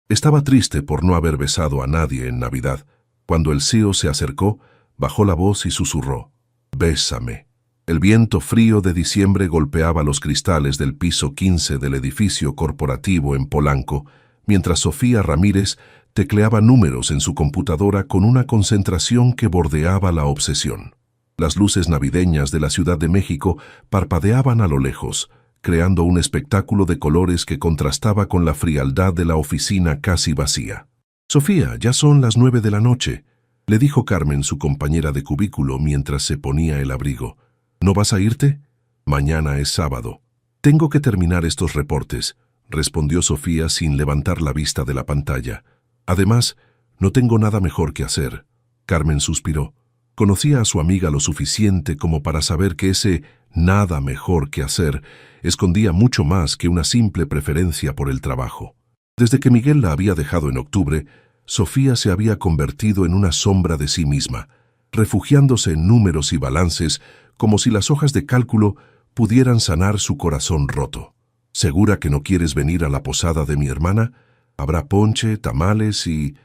Estaba triste por no haber besado a nadie en Navidad. Cuando el CEO se acercó, bajó la voz y susurró: «Bésame». El viento frío de diciembre golpeaba los cristales del piso 15 del edificio corporativo en Polanco, mientras Sofía Ramírez tecleaba números en su computadora con una concentración que bordeaba la obsesión. Las luces navideñas de la Ciudad de México parpadeaban a lo lejos, creando un espectáculo de colores que contrastaba con la frialdad de la oficina casi vacía. «Sofía, ya son las 9 de la noche», le dijo Carmen, su compañera de cubículo, mientras se ponía el abrigo. «¿No vas a irte? Mañana es sábado». «Tengo que terminar estos reportes», respondió Sofía sin levantar la vista de la pantalla. «Además, no tengo nada mejor que hacer». Carmen suspiró. Conocía a su amiga lo suficiente como para saber que ese nada mejor que hacer escondía mucho más que una simple preferencia por el trabajo. Desde que Miguel la había dejado en octubre, Sofía se había convertido en una sombra de sí misma, refugiándose en números y balances como si las hojas de cálculo pudieran sanar su corazón roto. «¿Segura que no quieres venir a la posada de mi hermana? Habrá ponche, tamales y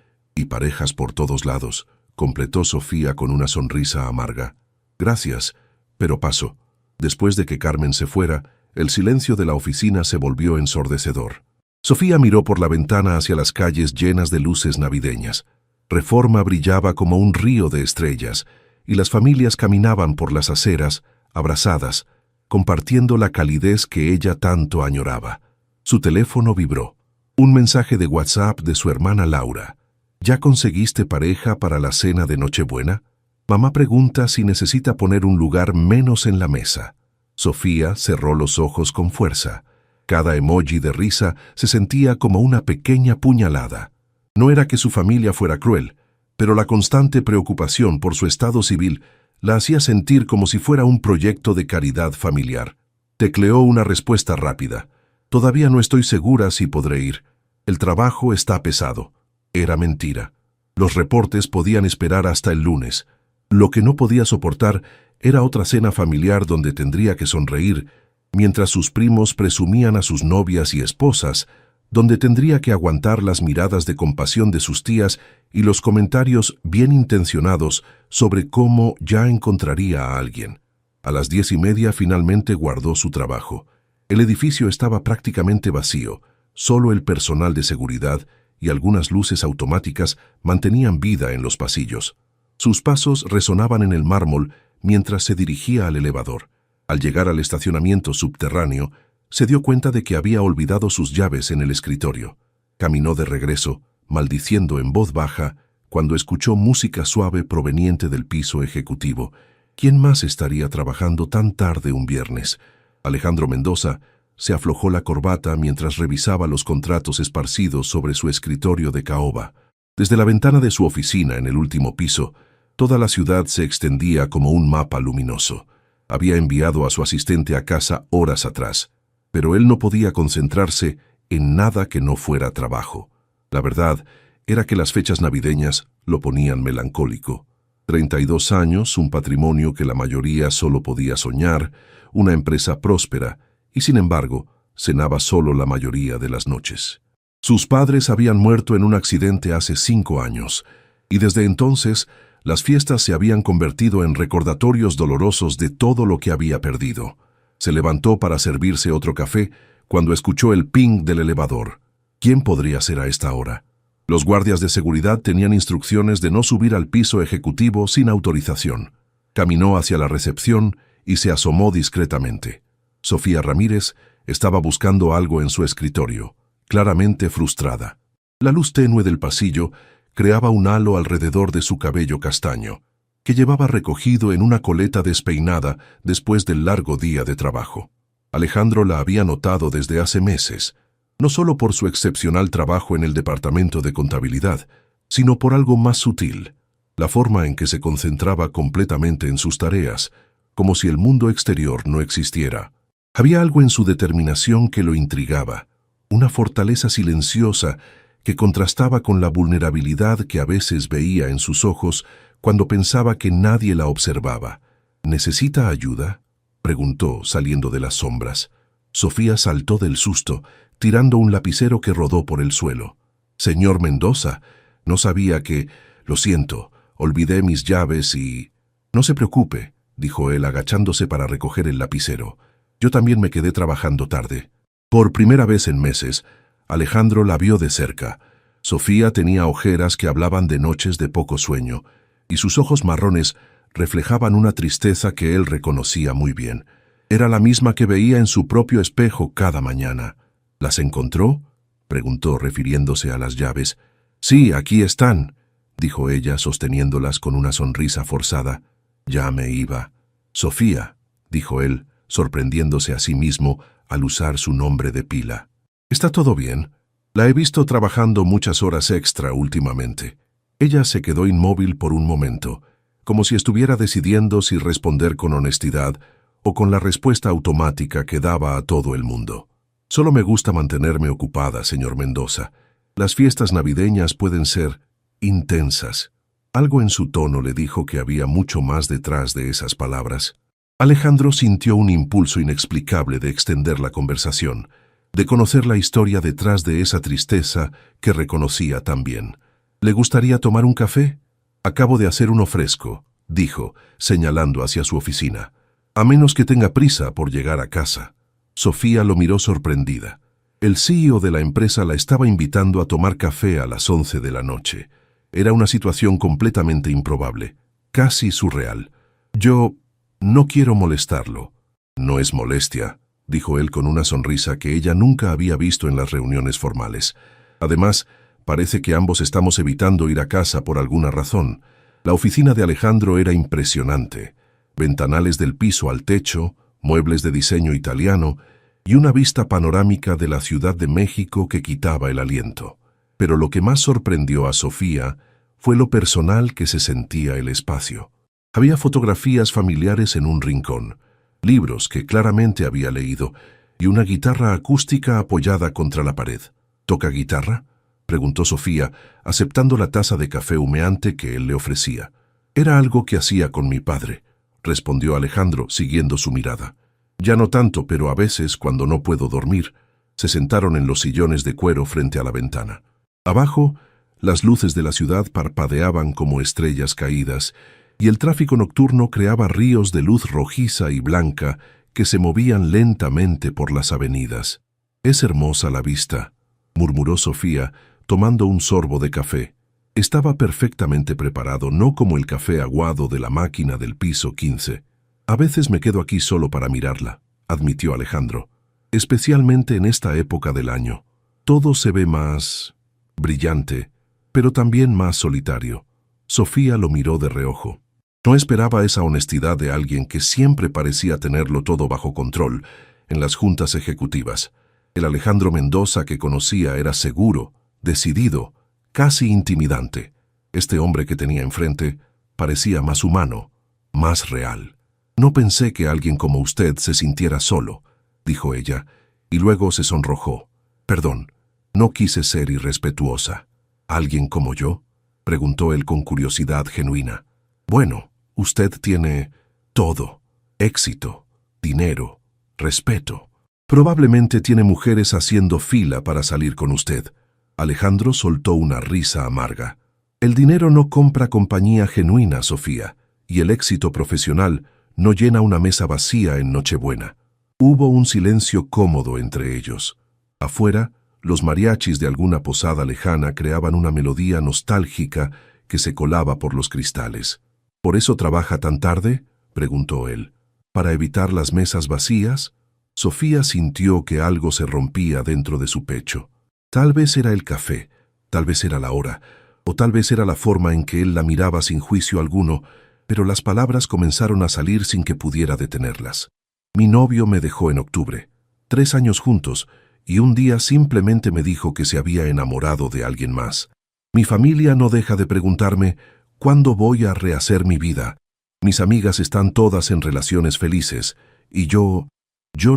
parejas por todos lados», completó Sofía con una sonrisa amarga. «Gracias, pero paso». Después de que Carmen se fuera, el silencio de la oficina se volvió ensordecedor. Sofía miró por la ventana hacia las calles llenas de luces navideñas. Reforma brillaba como un río de estrellas, y las familias caminaban por las aceras, abrazadas, compartiendo la calidez que ella tanto añoraba. Su teléfono vibró. Un mensaje de WhatsApp de su hermana Laura. «¿Ya conseguiste pareja para la cena de Nochebuena? Mamá pregunta si necesita poner un lugar menos en la mesa». Sofía cerró los ojos con fuerza. Cada emoji de risa se sentía como una pequeña puñalada. No era que su familia fuera cruel, pero la constante preocupación por su estado civil la hacía sentir como si fuera un proyecto de caridad familiar. Tecleó una respuesta rápida. «Todavía no estoy segura si podré ir. El trabajo está pesado». Era mentira. Los reportes podían esperar hasta el lunes. Lo que no podía soportar era otra cena familiar donde tendría que sonreír, mientras sus primos presumían a sus novias y esposas, donde tendría que aguantar las miradas de compasión de sus tías y los comentarios bien intencionados sobre cómo ya encontraría a alguien. A las 10:30 finalmente guardó su trabajo. El edificio estaba prácticamente vacío, solo el personal de seguridad y algunas luces automáticas mantenían vida en los pasillos. Sus pasos resonaban en el mármol mientras se dirigía al elevador. Al llegar al estacionamiento subterráneo, se dio cuenta de que había olvidado sus llaves en el escritorio. Caminó de regreso, maldiciendo en voz baja, cuando escuchó música suave proveniente del piso ejecutivo. ¿Quién más estaría trabajando tan tarde un viernes? Alejandro Mendoza se aflojó la corbata mientras revisaba los contratos esparcidos sobre su escritorio de caoba. Desde la ventana de su oficina en el último piso, toda la ciudad se extendía como un mapa luminoso. Había enviado a su asistente a casa horas atrás, pero él no podía concentrarse en nada que no fuera trabajo. La verdad era que las fechas navideñas lo ponían melancólico. 32 años, un patrimonio que la mayoría solo podía soñar, una empresa próspera, y sin embargo, cenaba solo la mayoría de las noches. Sus padres habían muerto en un accidente hace 5 años, y desde entonces las fiestas se habían convertido en recordatorios dolorosos de todo lo que había perdido. Se levantó para servirse otro café cuando escuchó el ping del elevador. ¿Quién podría ser a esta hora? Los guardias de seguridad tenían instrucciones de no subir al piso ejecutivo sin autorización. Caminó hacia la recepción y se asomó discretamente. Sofía Ramírez estaba buscando algo en su escritorio, claramente frustrada. La luz tenue del pasillo creaba un halo alrededor de su cabello castaño, que llevaba recogido en una coleta despeinada después del largo día de trabajo. Alejandro la había notado desde hace meses, no solo por su excepcional trabajo en el departamento de contabilidad, sino por algo más sutil, la forma en que se concentraba completamente en sus tareas, como si el mundo exterior no existiera. Había algo en su determinación que lo intrigaba, una fortaleza silenciosa que contrastaba con la vulnerabilidad que a veces veía en sus ojos cuando pensaba que nadie la observaba. ¿Necesita ayuda?, preguntó, saliendo de las sombras. Sofía saltó del susto, tirando un lapicero que rodó por el suelo. Señor Mendoza, no sabía que... Lo siento, olvidé mis llaves y... No se preocupe, dijo él agachándose para recoger el lapicero. Yo también me quedé trabajando tarde. Por primera vez en meses, Alejandro la vio de cerca. Sofía tenía ojeras que hablaban de noches de poco sueño, y sus ojos marrones reflejaban una tristeza que él reconocía muy bien. Era la misma que veía en su propio espejo cada mañana. ¿Las encontró?, preguntó refiriéndose a las llaves. Sí, aquí están, dijo ella sosteniéndolas con una sonrisa forzada. Ya me iba. Sofía, dijo él, sorprendiéndose a sí mismo al usar su nombre de pila. ¿Está todo bien? La he visto trabajando muchas horas extra últimamente. Ella se quedó inmóvil por un momento, como si estuviera decidiendo si responder con honestidad o con la respuesta automática que daba a todo el mundo. Solo me gusta mantenerme ocupada, señor Mendoza. Las fiestas navideñas pueden ser intensas. Algo en su tono le dijo que había mucho más detrás de esas palabras. Alejandro sintió un impulso inexplicable de extender la conversación, de conocer la historia detrás de esa tristeza que reconocía tan bien. ¿Le gustaría tomar un café? Acabo de hacer uno fresco, dijo, señalando hacia su oficina. A menos que tenga prisa por llegar a casa. Sofía lo miró sorprendida. El CEO de la empresa la estaba invitando a tomar café a las 11 de la noche. Era una situación completamente improbable, casi surreal. Yo no quiero molestarlo. No es molestia, dijo él con una sonrisa que ella nunca había visto en las reuniones formales. Además, parece que ambos estamos evitando ir a casa por alguna razón. La oficina de Alejandro era impresionante. Ventanales del piso al techo, muebles de diseño italiano y una vista panorámica de la Ciudad de México que quitaba el aliento. Pero lo que más sorprendió a Sofía fue lo personal que se sentía el espacio. Había fotografías familiares en un rincón, libros que claramente había leído y una guitarra acústica apoyada contra la pared. ¿Toca guitarra?, preguntó Sofía, aceptando la taza de café humeante que él le ofrecía. Era algo que hacía con mi padre, respondió Alejandro, siguiendo su mirada. Ya no tanto, pero a veces, cuando no puedo dormir. Se sentaron en los sillones de cuero frente a la ventana. Abajo, las luces de la ciudad parpadeaban como estrellas caídas, y el tráfico nocturno creaba ríos de luz rojiza y blanca que se movían lentamente por las avenidas. «Es hermosa la vista», murmuró Sofía, tomando un sorbo de café. Estaba perfectamente preparado, no como el café aguado de la máquina del piso 15. «A veces me quedo aquí solo para mirarla», admitió Alejandro. «Especialmente en esta época del año. Todo se ve más brillante, pero también más solitario». Sofía lo miró de reojo. No esperaba esa honestidad de alguien que siempre parecía tenerlo todo bajo control en las juntas ejecutivas. El Alejandro Mendoza que conocía era seguro, decidido, casi intimidante. Este hombre que tenía enfrente parecía más humano, más real. «No pensé que alguien como usted se sintiera solo», dijo ella, y luego se sonrojó. «Perdón, no quise ser irrespetuosa». «¿Alguien como yo?», preguntó él con curiosidad genuina. «Bueno, usted tiene todo: éxito, dinero, respeto. Probablemente tiene mujeres haciendo fila para salir con usted». Alejandro soltó una risa amarga. «El dinero no compra compañía genuina, Sofía, y el éxito profesional no llena una mesa vacía en Nochebuena». Hubo un silencio cómodo entre ellos. Afuera, los mariachis de alguna posada lejana creaban una melodía nostálgica que se colaba por los cristales. «¿Por eso trabaja tan tarde?», preguntó él. «¿Para evitar las mesas vacías?». Sofía sintió que algo se rompía dentro de su pecho. Tal vez era el café, tal vez era la hora, o tal vez era la forma en que él la miraba sin juicio alguno, pero las palabras comenzaron a salir sin que pudiera detenerlas. «Mi novio me dejó en octubre. 3 años juntos, y un día simplemente me dijo que se había enamorado de alguien más. Mi familia no deja de preguntarme cuándo voy a rehacer mi vida. Mis amigas están todas en relaciones felices, y yo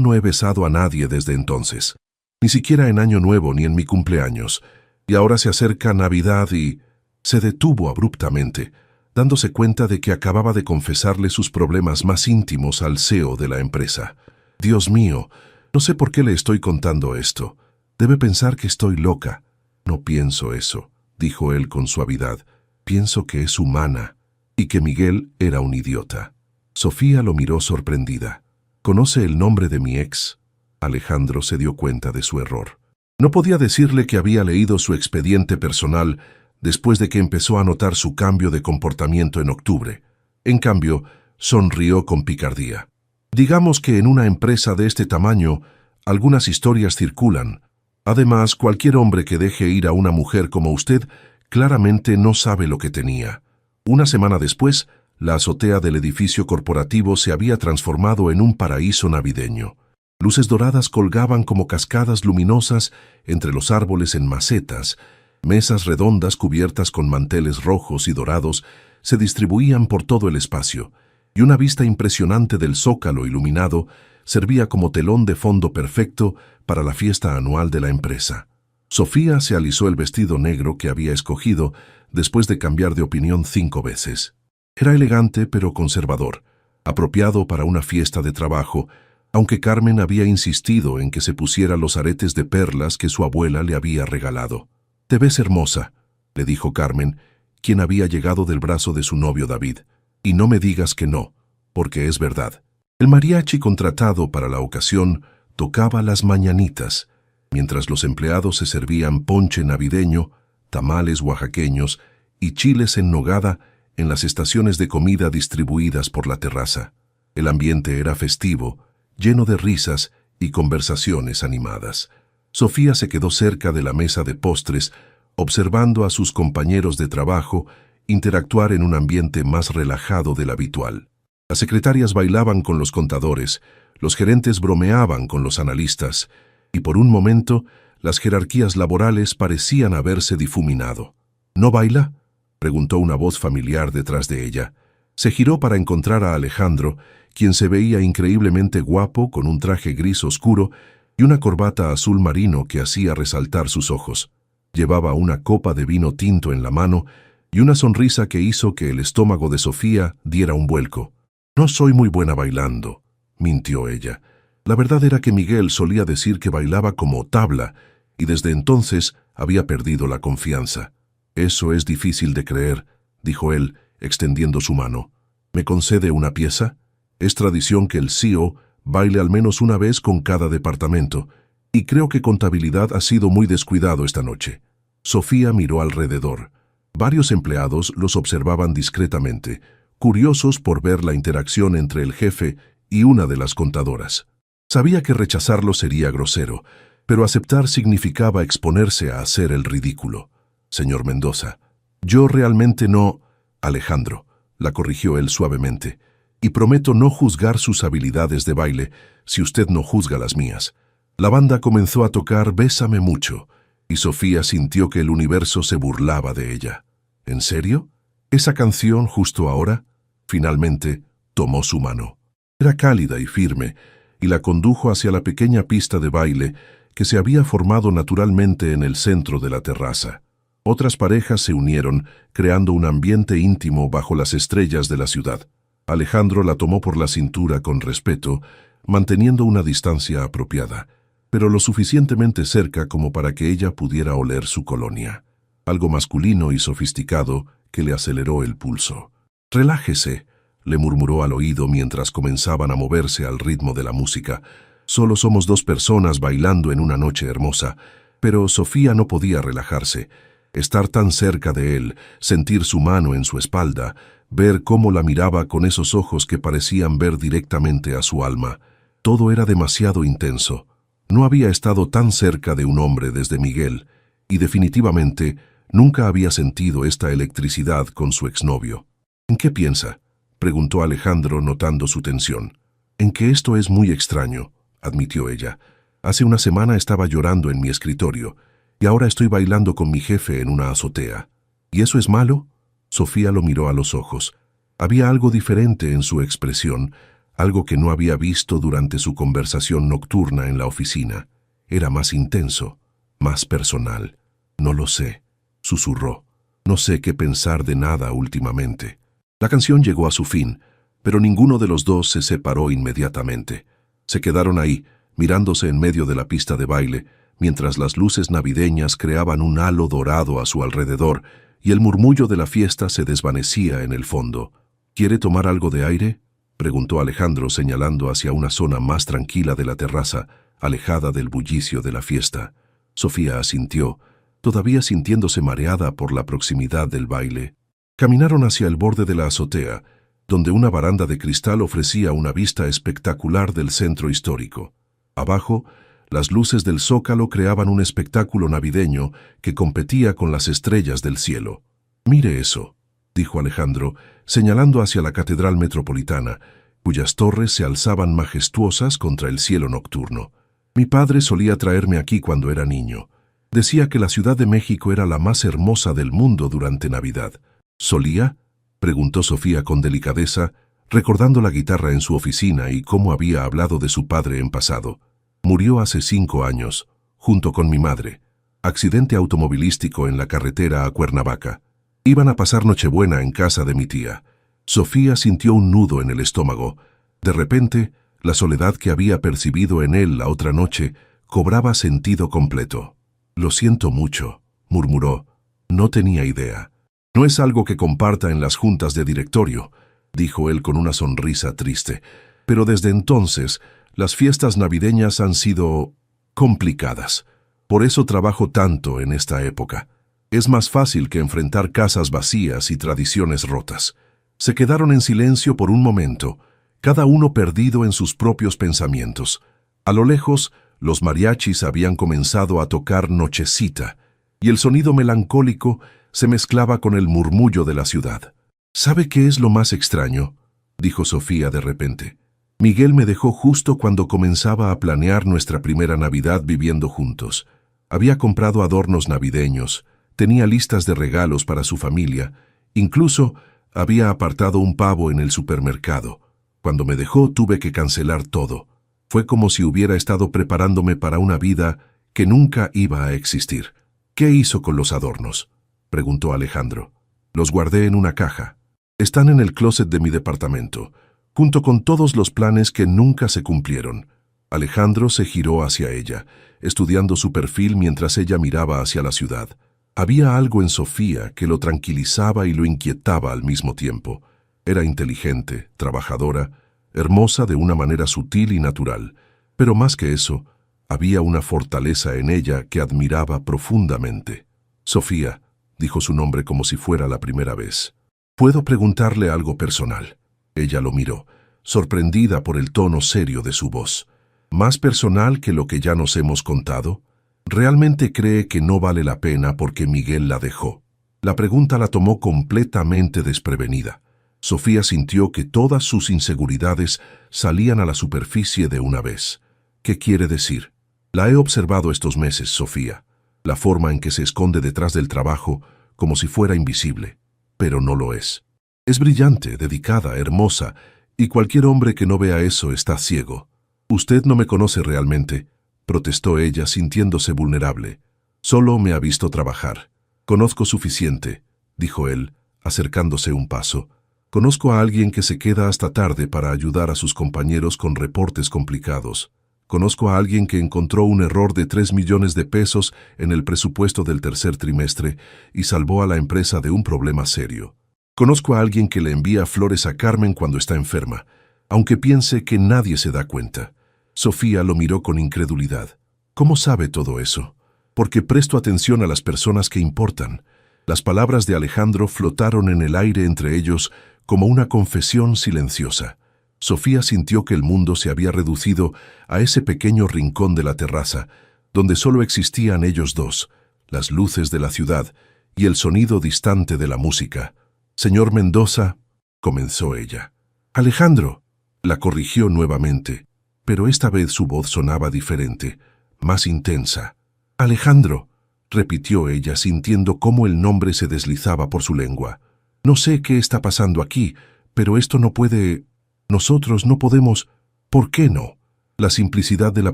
no he besado a nadie desde entonces. Ni siquiera en Año Nuevo ni en mi cumpleaños. Y ahora se acerca Navidad y...». Se detuvo abruptamente, dándose cuenta de que acababa de confesarle sus problemas más íntimos al CEO de la empresa. «Dios mío, no sé por qué le estoy contando esto. Debe pensar que estoy loca». No pienso eso, dijo él con suavidad. Pienso que es humana y que Miguel era un idiota. Sofía lo miró sorprendida. ¿Conoce el nombre de mi ex? Alejandro se dio cuenta de su error. No podía decirle que había leído su expediente personal después de que empezó a notar su cambio de comportamiento en octubre. En cambio, sonrió con picardía. Digamos que en una empresa de este tamaño, algunas historias circulan. Además, cualquier hombre que deje ir a una mujer como usted claramente no sabe lo que tenía. Una semana después, la azotea del edificio corporativo se había transformado en un paraíso navideño. Luces doradas colgaban como cascadas luminosas entre los árboles en macetas. Mesas redondas cubiertas con manteles rojos y dorados se distribuían por todo el espacio, y una vista impresionante del zócalo iluminado servía como telón de fondo perfecto para la fiesta anual de la empresa. Sofía se alisó el vestido negro que había escogido después de cambiar de opinión 5 veces. Era elegante pero conservador, apropiado para una fiesta de trabajo, aunque Carmen había insistido en que se pusiera los aretes de perlas que su abuela le había regalado. «Te ves hermosa», le dijo Carmen, quien había llegado del brazo de su novio David. «Y no me digas que no, porque es verdad». El mariachi contratado para la ocasión tocaba las mañanitas, mientras los empleados se servían ponche navideño, tamales oaxaqueños y chiles en nogada en las estaciones de comida distribuidas por la terraza. El ambiente era festivo, lleno de risas y conversaciones animadas. Sofía se quedó cerca de la mesa de postres, observando a sus compañeros de trabajo interactuar en un ambiente más relajado del habitual. Las secretarias bailaban con los contadores, los gerentes bromeaban con los analistas, y por un momento las jerarquías laborales parecían haberse difuminado. «¿No baila?», preguntó una voz familiar detrás de ella. Se giró para encontrar a Alejandro, quien se veía increíblemente guapo con un traje gris oscuro y una corbata azul marino que hacía resaltar sus ojos. Llevaba una copa de vino tinto en la mano y una sonrisa que hizo que el estómago de Sofía diera un vuelco. «No soy muy buena bailando», mintió ella. La verdad era que Miguel solía decir que bailaba como tabla y desde entonces había perdido la confianza. «Eso es difícil de creer», dijo él, extendiendo su mano. «¿Me concede una pieza? Es tradición que el CEO baile al menos una vez con cada departamento, y creo que contabilidad ha sido muy descuidado esta noche». Sofía miró alrededor. Varios empleados los observaban discretamente, curiosos por ver la interacción entre el jefe y una de las contadoras. Sabía que rechazarlo sería grosero, pero aceptar significaba exponerse a hacer el ridículo. «Señor Mendoza, yo realmente no...» «Alejandro», la corrigió él suavemente, «y prometo no juzgar sus habilidades de baile si usted no juzga las mías». La banda comenzó a tocar «Bésame mucho», y Sofía sintió que el universo se burlaba de ella. «¿En serio? ¿Esa canción justo ahora?» Finalmente, tomó su mano. Era cálida y firme, y la condujo hacia la pequeña pista de baile que se había formado naturalmente en el centro de la terraza. Otras parejas se unieron, creando un ambiente íntimo bajo las estrellas de la ciudad. Alejandro la tomó por la cintura con respeto, manteniendo una distancia apropiada, pero lo suficientemente cerca como para que ella pudiera oler su colonia. Algo masculino y sofisticado que le aceleró el pulso. «Relájese», le murmuró al oído mientras comenzaban a moverse al ritmo de la música. «Solo somos 2 personas bailando en una noche hermosa». Pero Sofía no podía relajarse. Estar tan cerca de él, sentir su mano en su espalda, ver cómo la miraba con esos ojos que parecían ver directamente a su alma. Todo era demasiado intenso. No había estado tan cerca de un hombre desde Miguel, y definitivamente nunca había sentido esta electricidad con su exnovio. «¿En qué piensa?», preguntó Alejandro notando su tensión. «En que esto es muy extraño», admitió ella. «Hace una semana estaba llorando en mi escritorio, y ahora estoy bailando con mi jefe en una azotea. ¿Y eso es malo?». Sofía lo miró a los ojos. Había algo diferente en su expresión, algo que no había visto durante su conversación nocturna en la oficina. Era más intenso, más personal. «No lo sé», susurró. «No sé qué pensar de nada últimamente». La canción llegó a su fin, pero ninguno de los dos se separó inmediatamente. Se quedaron ahí, mirándose en medio de la pista de baile, mientras las luces navideñas creaban un halo dorado a su alrededor y el murmullo de la fiesta se desvanecía en el fondo. ¿Quiere tomar algo de aire?, preguntó Alejandro señalando hacia una zona más tranquila de la terraza, alejada del bullicio de la fiesta. Sofía asintió, todavía sintiéndose mareada por la proximidad del baile. Caminaron hacia el borde de la azotea, donde una baranda de cristal ofrecía una vista espectacular del centro histórico. Abajo, las luces del zócalo creaban un espectáculo navideño que competía con las estrellas del cielo. «Mire eso», dijo Alejandro, señalando hacia la Catedral Metropolitana, cuyas torres se alzaban majestuosas contra el cielo nocturno. «Mi padre solía traerme aquí cuando era niño. Decía que la Ciudad de México era la más hermosa del mundo durante Navidad». «¿Solía?», preguntó Sofía con delicadeza, recordando la guitarra en su oficina y cómo había hablado de su padre en pasado. «Murió hace 5 años, junto con mi madre. Accidente automovilístico en la carretera a Cuernavaca. Iban a pasar Nochebuena en casa de mi tía». Sofía sintió un nudo en el estómago. De repente, la soledad que había percibido en él la otra noche cobraba sentido completo. «Lo siento mucho», murmuró. «No tenía idea». «No es algo que comparta en las juntas de directorio», dijo él con una sonrisa triste. «Pero desde entonces, las fiestas navideñas han sido complicadas. Por eso trabajo tanto en esta época. Es más fácil que enfrentar casas vacías y tradiciones rotas». Se quedaron en silencio por un momento, cada uno perdido en sus propios pensamientos. A lo lejos, los mariachis habían comenzado a tocar Nochecita, y el sonido melancólico se mezclaba con el murmullo de la ciudad. «¿Sabe qué es lo más extraño?», dijo Sofía de repente. «Miguel me dejó justo cuando comenzaba a planear nuestra primera Navidad viviendo juntos. Había comprado adornos navideños, tenía listas de regalos para su familia, incluso había apartado un pavo en el supermercado. Cuando me dejó tuve que cancelar todo. Fue como si hubiera estado preparándome para una vida que nunca iba a existir». «¿Qué hizo con los adornos?», preguntó Alejandro. «Los guardé en una caja. Están en el closet de mi departamento, junto con todos los planes que nunca se cumplieron». Alejandro se giró hacia ella, estudiando su perfil mientras ella miraba hacia la ciudad. Había algo en Sofía que lo tranquilizaba y lo inquietaba al mismo tiempo. Era inteligente, trabajadora, hermosa de una manera sutil y natural, pero más que eso, había una fortaleza en ella que admiraba profundamente. «Sofía», dijo su nombre como si fuera la primera vez. «¿Puedo preguntarle algo personal?». Ella lo miró, sorprendida por el tono serio de su voz. «¿Más personal que lo que ya nos hemos contado? ¿Realmente cree que no vale la pena porque Miguel la dejó?». La pregunta la tomó completamente desprevenida. Sofía sintió que todas sus inseguridades salían a la superficie de una vez. «¿Qué quiere decir?». «La he observado estos meses, Sofía. La forma en que se esconde detrás del trabajo, como si fuera invisible. Pero no lo es. Es brillante, dedicada, hermosa, y cualquier hombre que no vea eso está ciego». «Usted no me conoce realmente», protestó ella sintiéndose vulnerable. «Solo me ha visto trabajar». «Conozco suficiente», dijo él, acercándose un paso. «Conozco a alguien que se queda hasta tarde para ayudar a sus compañeros con reportes complicados. Conozco a alguien que encontró un error de 3 millones de pesos en el presupuesto del tercer trimestre y salvó a la empresa de un problema serio. Conozco a alguien que le envía flores a Carmen cuando está enferma, aunque piense que nadie se da cuenta». Sofía lo miró con incredulidad. «¿Cómo sabe todo eso?». «Porque presto atención a las personas que importan». Las palabras de Alejandro flotaron en el aire entre ellos como una confesión silenciosa. Sofía sintió que el mundo se había reducido a ese pequeño rincón de la terraza, donde solo existían ellos dos, las luces de la ciudad y el sonido distante de la música. «Señor Mendoza», comenzó ella. «Alejandro», la corrigió nuevamente, pero esta vez su voz sonaba diferente, más intensa. «Alejandro», repitió ella sintiendo cómo el nombre se deslizaba por su lengua. «No sé qué está pasando aquí, pero esto no puede... Nosotros no podemos... ¿Por qué no?». La simplicidad de la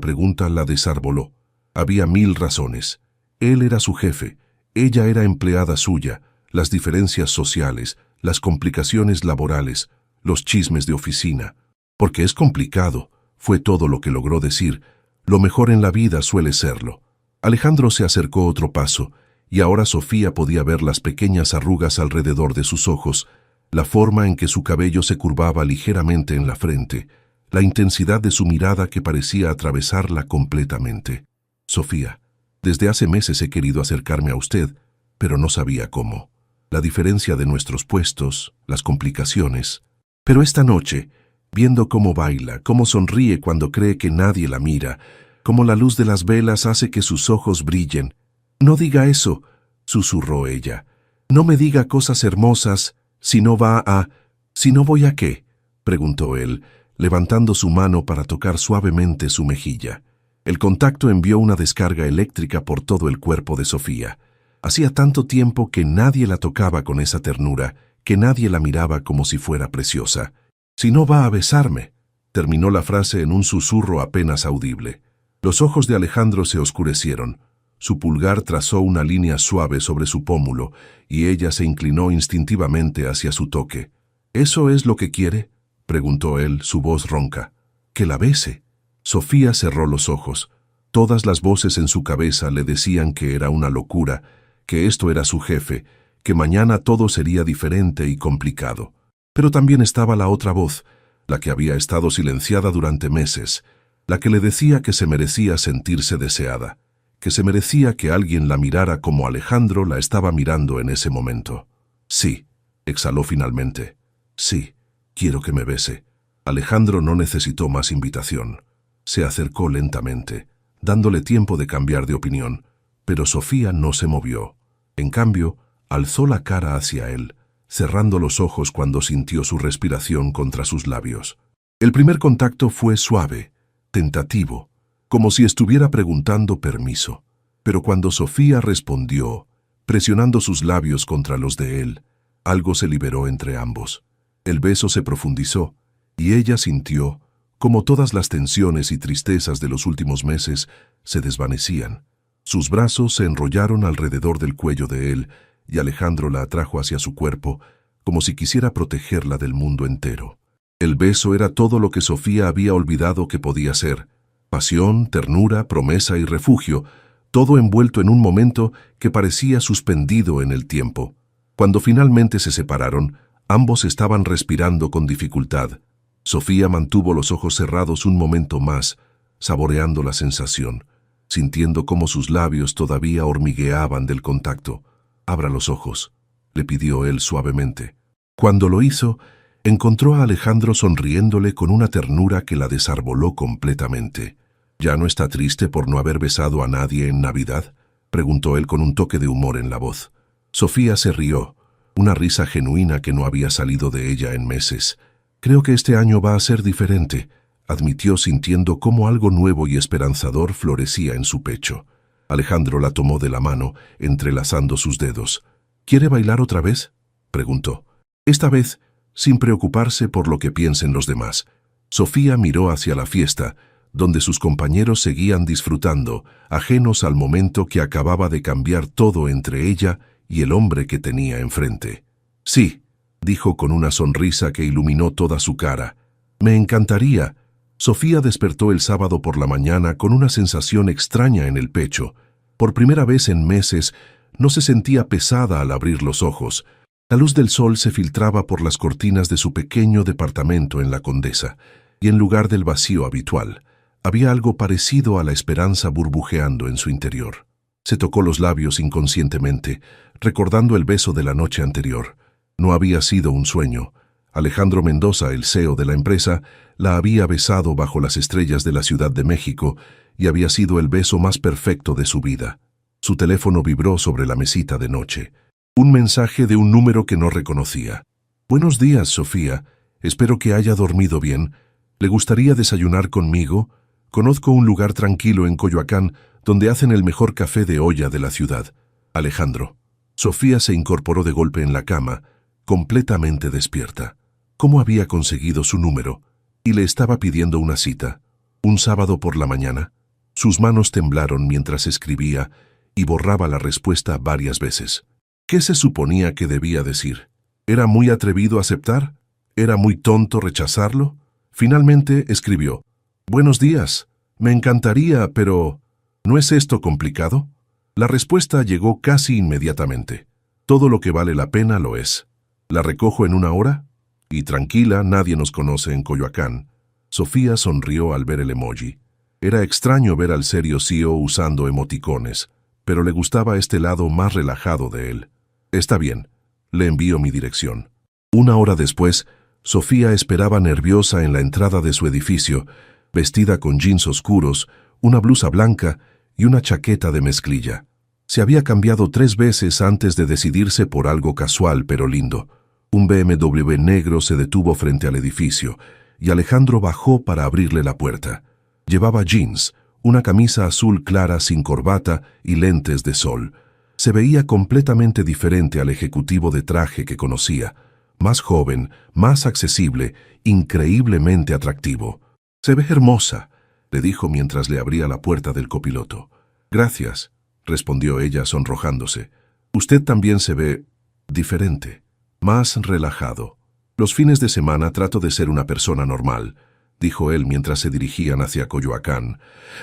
pregunta la desarboló. Había 1000 razones. Él era su jefe, ella era empleada suya, las diferencias sociales, las complicaciones laborales, los chismes de oficina. «Porque es complicado», fue todo lo que logró decir. «Lo mejor en la vida suele serlo». Alejandro se acercó otro paso, y ahora Sofía podía ver las pequeñas arrugas alrededor de sus ojos, la forma en que su cabello se curvaba ligeramente en la frente, la intensidad de su mirada que parecía atravesarla completamente. Sofía, desde hace meses he querido acercarme a usted, pero no sabía cómo. La diferencia de nuestros puestos, las complicaciones. Pero esta noche, viendo cómo baila, cómo sonríe cuando cree que nadie la mira, cómo la luz de las velas hace que sus ojos brillen. «No diga eso», susurró ella. «No me diga cosas hermosas, si no va a... ¿Si no voy a qué?», preguntó él, levantando su mano para tocar suavemente su mejilla. El contacto envió una descarga eléctrica por todo el cuerpo de Sofía. Hacía tanto tiempo que nadie la tocaba con esa ternura, que nadie la miraba como si fuera preciosa. «Si no va a besarme», terminó la frase en un susurro apenas audible. Los ojos de Alejandro se oscurecieron. Su pulgar trazó una línea suave sobre su pómulo y ella se inclinó instintivamente hacia su toque. «¿Eso es lo que quiere?», preguntó él, su voz ronca. «¿Que la bese?». Sofía cerró los ojos. Todas las voces en su cabeza le decían que era una locura, que esto era su jefe, que mañana todo sería diferente y complicado. Pero también estaba la otra voz, la que había estado silenciada durante meses, la que le decía que se merecía sentirse deseada, que se merecía que alguien la mirara como Alejandro la estaba mirando en ese momento. «Sí», exhaló finalmente. «Sí, quiero que me bese». Alejandro no necesitó más invitación. Se acercó lentamente, dándole tiempo de cambiar de opinión, pero Sofía no se movió. En cambio, alzó la cara hacia él, cerrando los ojos cuando sintió su respiración contra sus labios. El primer contacto fue suave, tentativo, como si estuviera preguntando permiso. Pero cuando Sofía respondió, presionando sus labios contra los de él, algo se liberó entre ambos. El beso se profundizó, y ella sintió como todas las tensiones y tristezas de los últimos meses se desvanecían. Sus brazos se enrollaron alrededor del cuello de él, y Alejandro la atrajo hacia su cuerpo, como si quisiera protegerla del mundo entero. El beso era todo lo que Sofía había olvidado que podía ser: pasión, ternura, promesa y refugio, todo envuelto en un momento que parecía suspendido en el tiempo. Cuando finalmente se separaron, ambos estaban respirando con dificultad. Sofía mantuvo los ojos cerrados un momento más, saboreando la sensación, sintiendo cómo sus labios todavía hormigueaban del contacto. «Abra los ojos», le pidió él suavemente. Cuando lo hizo, encontró a Alejandro sonriéndole con una ternura que la desarboló completamente. «¿Ya no está triste por no haber besado a nadie en Navidad?», preguntó él con un toque de humor en la voz. Sofía se rió, una risa genuina que no había salido de ella en meses. «Creo que este año va a ser diferente», admitió sintiendo cómo algo nuevo y esperanzador florecía en su pecho. Alejandro la tomó de la mano, entrelazando sus dedos. «¿Quiere bailar otra vez?», preguntó. Esta vez, sin preocuparse por lo que piensen los demás. Sofía miró hacia la fiesta, donde sus compañeros seguían disfrutando, ajenos al momento que acababa de cambiar todo entre ella y el hombre que tenía enfrente. «Sí», dijo con una sonrisa que iluminó toda su cara. «Me encantaría». Sofía despertó el sábado por la mañana con una sensación extraña en el pecho. Por primera vez en meses, no se sentía pesada al abrir los ojos. La luz del sol se filtraba por las cortinas de su pequeño departamento en la Condesa, y en lugar del vacío habitual, había algo parecido a la esperanza burbujeando en su interior. Se tocó los labios inconscientemente, recordando el beso de la noche anterior. No había sido un sueño. Alejandro Mendoza, el CEO de la empresa, la había besado bajo las estrellas de la Ciudad de México y había sido el beso más perfecto de su vida. Su teléfono vibró sobre la mesita de noche. Un mensaje de un número que no reconocía. «Buenos días, Sofía. Espero que haya dormido bien. ¿Le gustaría desayunar conmigo? Conozco un lugar tranquilo en Coyoacán donde hacen el mejor café de olla de la ciudad. Alejandro». Sofía se incorporó de golpe en la cama, completamente despierta. ¿Cómo había conseguido su número? Y le estaba pidiendo una cita. ¿Un sábado por la mañana? Sus manos temblaron mientras escribía y borraba la respuesta varias veces. ¿Qué se suponía que debía decir? ¿Era muy atrevido aceptar? ¿Era muy tonto rechazarlo? Finalmente escribió: «Buenos días. Me encantaría, pero...». ¿No es esto complicado? La respuesta llegó casi inmediatamente. Todo lo que vale la pena lo es. ¿La recojo en 1 hora? Y tranquila, nadie nos conoce en Coyoacán. Sofía sonrió al ver el emoji. Era extraño ver al serio CEO usando emoticones, pero le gustaba este lado más relajado de él. Está bien, le envío mi dirección. 1 hora después, Sofía esperaba nerviosa en la entrada de su edificio, vestida con jeans oscuros, una blusa blanca y una chaqueta de mezclilla. Se había cambiado 3 veces antes de decidirse por algo casual pero lindo. Un BMW negro se detuvo frente al edificio y Alejandro bajó para abrirle la puerta. Llevaba jeans, una camisa azul clara sin corbata y lentes de sol. Se veía completamente diferente al ejecutivo de traje que conocía. Más joven, más accesible, increíblemente atractivo. «Se ve hermosa», le dijo mientras le abría la puerta del copiloto. «Gracias», respondió ella sonrojándose. «Usted también se ve diferente, más relajado. Los fines de semana trato de ser una persona normal», dijo él mientras se dirigían hacia Coyoacán.